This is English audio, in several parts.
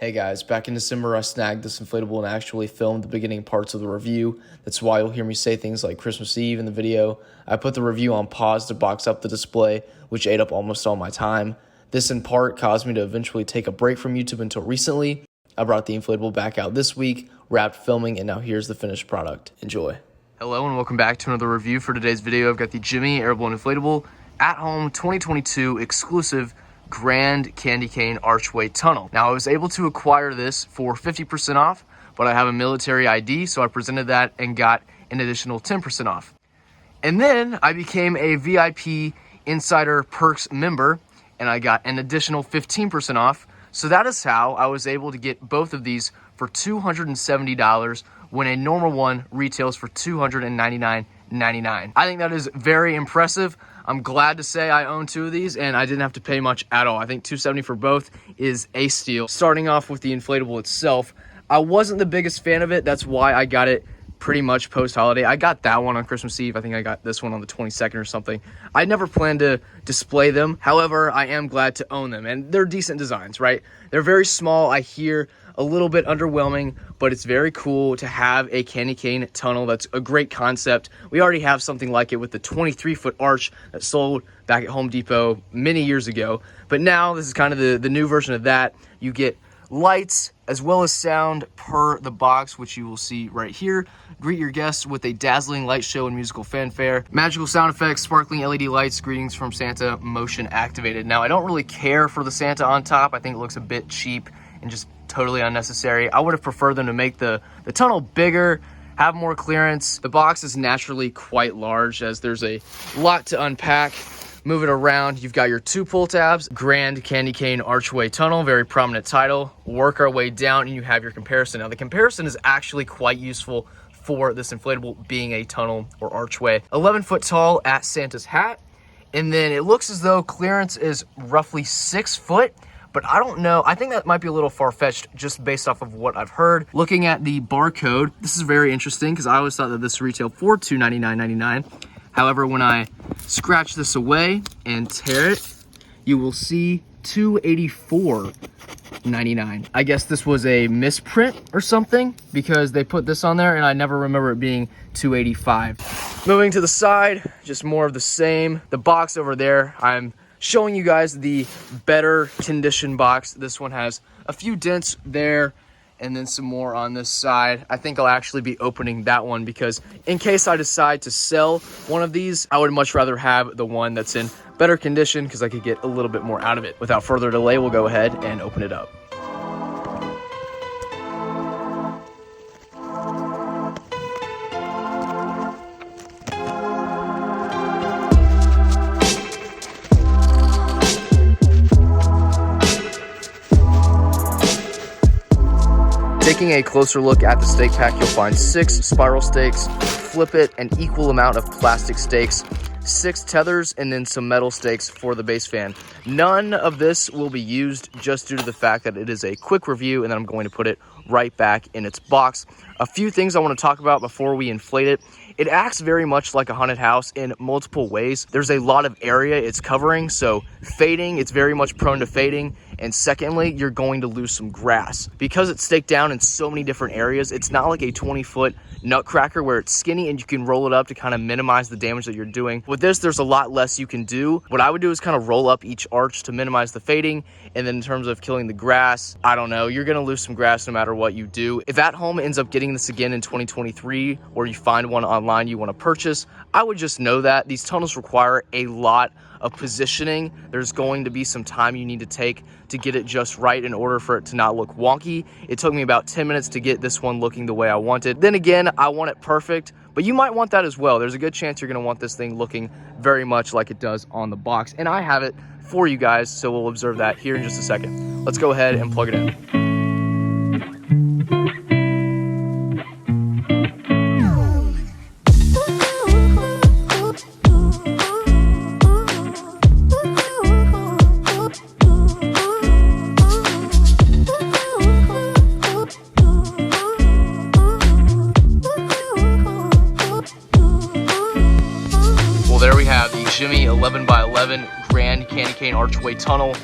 Hey guys, back in December I snagged this inflatable and actually filmed the beginning parts of the review. That's why you'll hear me say things like Christmas Eve in the video. I put the review on pause to box up the display, which ate up almost all my time. This in part caused me to eventually take a break from YouTube until recently. I brought the inflatable back out this week, wrapped filming, and now here's the finished product. Enjoy. Hello and welcome back to another review. For today's video, I've got the Gemmy Airblown Inflatable at home 2022 exclusive Grand Candy Cane Archway Tunnel. Now I was able to acquire this for 50% off, but I have a military ID, so I presented that and got an additional 10% off. And then I became a VIP Insider Perks member, and I got an additional 15% off. So that is how I was able to get both of these for $270 when a normal one retails for $299.99. I think that is very impressive. I'm glad to say I own two of these and I didn't have to pay much at all. I think $270 for both is a steal. Starting off with the inflatable itself, I wasn't the biggest fan of it. That's why I got it pretty much post-holiday. I got that one on Christmas Eve. I think I got this one on the 22nd or something. I never planned to display them. However, I am glad to own them, and they're decent designs, right? They're very small. I hear a little bit underwhelming, but it's very cool to have a candy cane tunnel. That's a great concept. We already have something like it with the 23-foot arch that sold back at Home Depot many years ago. But now this is kind of the new version of that. You get lights as well as sound per the box, which you will see right here. Greet your guests with a dazzling light show and musical fanfare. Magical sound effects, sparkling LED lights, greetings from Santa, motion activated. Now, I don't really care for the Santa on top. I think it looks a bit cheap and just totally unnecessary. I would have preferred them to make the tunnel bigger, have more clearance. The box is naturally quite large as there's a lot to unpack. Move it around, you've got your two pull tabs, Grand Candy Cane Archway Tunnel, very prominent title. Work our way down and you have your comparison. Now the comparison is actually quite useful for this inflatable being a tunnel or archway. 11 foot tall at Santa's hat. And then it looks as though clearance is roughly 6 foot, but I don't know. I think that might be a little far-fetched just based off of what I've heard. Looking at the barcode, this is very interesting because I always thought that this retailed for $299.99. However, when I scratch this away and tear it, you will see $284.99. I guess this was a misprint or something because they put this on there and I never remember it being $285. Moving to the side, just more of the same. The box over there, I'm showing you guys the better condition box. This one has a few dents there and then some more on this side. I think I'll actually be opening that one because in case I decide to sell one of these, I would much rather have the one that's in better condition because I could get a little bit more out of it. Without further delay, we'll go ahead and open it up. Taking a closer look at the stake pack, you'll find 6 spiral stakes, flip it, an equal amount of plastic stakes, 6 tethers, and then some metal stakes for the base fan. None of this will be used just due to the fact that it is a quick review and then I'm going to put it right back in its box. A few things I want to talk about before we inflate it. It acts very much like a haunted house in multiple ways. There's a lot of area it's covering, so fading, it's very much prone to fading. And secondly, you're going to lose some grass. Because it's staked down in so many different areas, it's not like a 20-foot nutcracker where it's skinny and you can roll it up to kind of minimize the damage that you're doing. With this, there's a lot less you can do. What I would do is kind of roll up each arch to minimize the fading. And then in terms of killing the grass, I don't know, you're gonna lose some grass no matter what you do. If At Home ends up getting this again in 2023, or you find one online you wanna purchase, I would just know that these tunnels require a lot of positioning. There's going to be some time you need to take to get it just right in order for it to not look wonky. It took me about 10 minutes to get this one looking the way I wanted. Then again, I want it perfect, but you might want that as well. There's a good chance you're gonna want this thing looking very much like it does on the box. And I have it for you guys, so we'll observe that here in just a second. Let's go ahead and plug it in. There we have the Gemmy 11x11 Grand Candy Cane Archway Tunnel.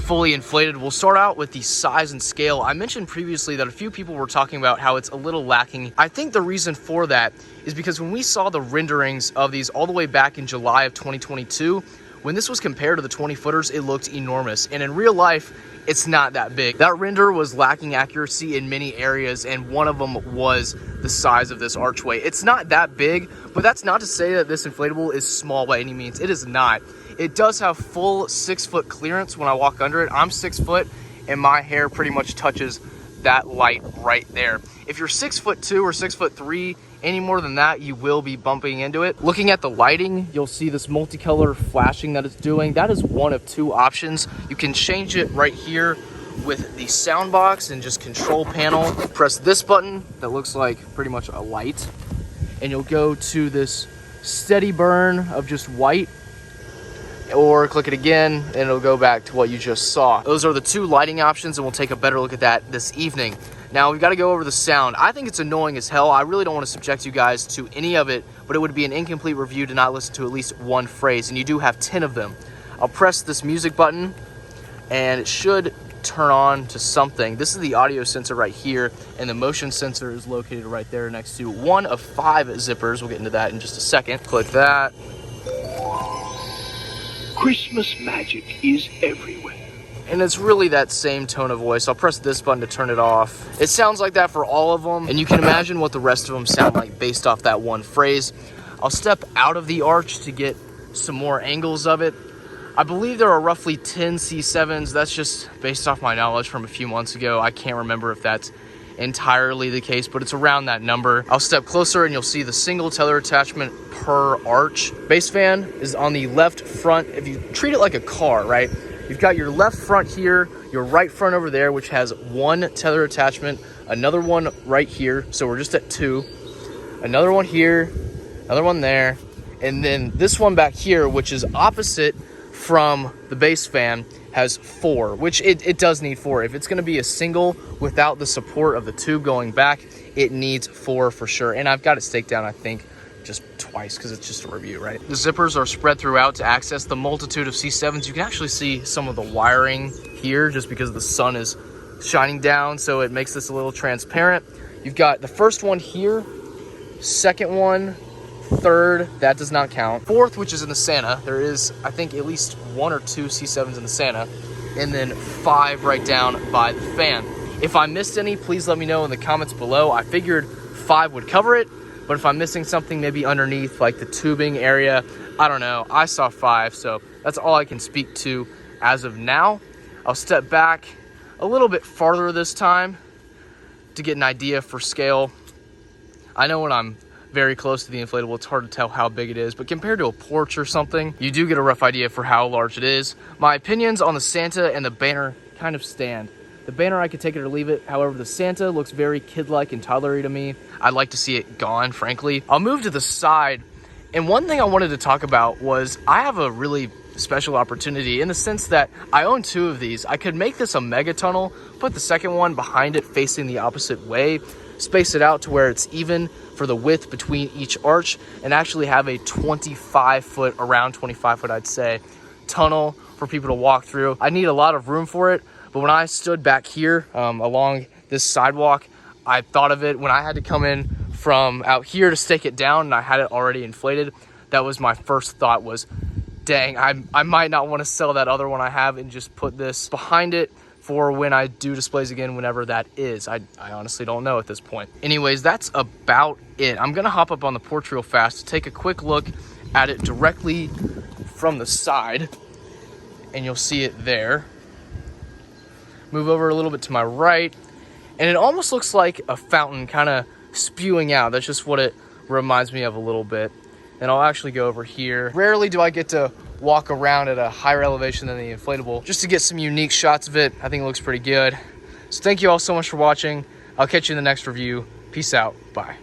fully inflated. We'll start out with the size and scale. I mentioned previously that a few people were talking about how it's a little lacking. I think the reason for that is because when we saw the renderings of these all the way back in July of 2022, when this was compared to the 20-footers, it looked enormous. And in real life, it's not that big. That render was lacking accuracy in many areas, and one of them was the size of this archway. It's not that big, but that's not to say that this inflatable is small by any means. It is not. It does have full 6-foot clearance when I walk under it. I'm 6 foot, and my hair pretty much touches that light right there. If you're 6'2" or 6'3", any more than that, you will be bumping into it. Looking at the lighting, you'll see this multicolor flashing that it's doing. That is one of two options. You can change it right here with the sound box and just control panel. Press this button that looks like pretty much a light, and you'll go to this steady burn of just white, or click it again and it'll go back to what you just saw. Those are the two lighting options, and we'll take a better look at that this evening. Now we've got to go over the sound. I think it's annoying as hell. I really don't want to subject you guys to any of it, but it would be an incomplete review to not listen to at least one phrase, and you do have 10 of them. I'll press this music button and it should turn on to something. This is the audio sensor right here, and the motion sensor is located right there next to one of 5 zippers. We'll get into that in just a second. Click that. Christmas magic is everywhere. And it's really that same tone of voice. I'll press this button to turn it off. It sounds like that for all of them, and you can imagine what the rest of them sound like based off that one phrase. I'll step out of the arch to get some more angles of it. I believe there are roughly 10 C7s. That's just based off my knowledge from a few months ago. I can't remember if that's entirely the case, but it's around that number. I'll step closer and you'll see the single tether attachment per arch. Bass fan is on the left front. If you treat it like a car, right? You've got your left front here, your right front over there, which has 1 tether attachment, another one right here, so we're just at 2, another one here, another one there, and then this one back here, which is opposite from the bass fan, has 4, which it does need 4. If it's going to be a single without the support of the tube going back, it needs 4 for sure. And I've got it staked down, I think, just twice because it's just a review, right? The zippers are spread throughout to access the multitude of C7s. You can actually see some of the wiring here just because the sun is shining down, so it makes this a little transparent. You've got the first one here, second one, third, that does not count. Fourth, which is in the Santa. There is, I think, at least 1 or 2 C7s in the Santa, and then 5 right down by the fan. If I missed any, please let me know in the comments below. I figured 5 would cover it, but if I'm missing something maybe underneath, like the tubing area, I don't know. I saw 5, so that's all I can speak to as of now. I'll step back a little bit farther this time to get an idea for scale. I know when I'm very close to the inflatable, it's hard to tell how big it is, but compared to a porch or something, you do get a rough idea for how large it is. My opinions on the Santa and the banner kind of stand. The banner, I could take it or leave it. However, the Santa looks very kid-like and toddlery to me. I'd like to see it gone, frankly. I'll move to the side, and one thing I wanted to talk about was I have a really special opportunity in the sense that I own 2 of these. I could make this a mega tunnel, put the second one behind it facing the opposite way, space it out to where it's even for the width between each arch, and actually have a 25-foot, around 25-foot, I'd say, tunnel for people to walk through. I need a lot of room for it, but when I stood back here along this sidewalk, I thought of it when I had to come in from out here to stake it down and I had it already inflated. That was my first thought was, dang, I might not want to sell that other one I have and just put this behind it for when I do displays again, whenever that is. I honestly don't know at this point. Anyways, that's about it. I'm gonna hop up on the porch real fast to take a quick look at it directly from the side, and you'll see it there. Move over a little bit to my right, and it almost looks like a fountain kind of spewing out. That's just what it reminds me of a little bit. And I'll actually go over here. Rarely do I get to walk around at a higher elevation than the inflatable just to get some unique shots of it. I think it looks pretty good. So thank you all so much for watching. I'll catch you in the next review. Peace out. Bye.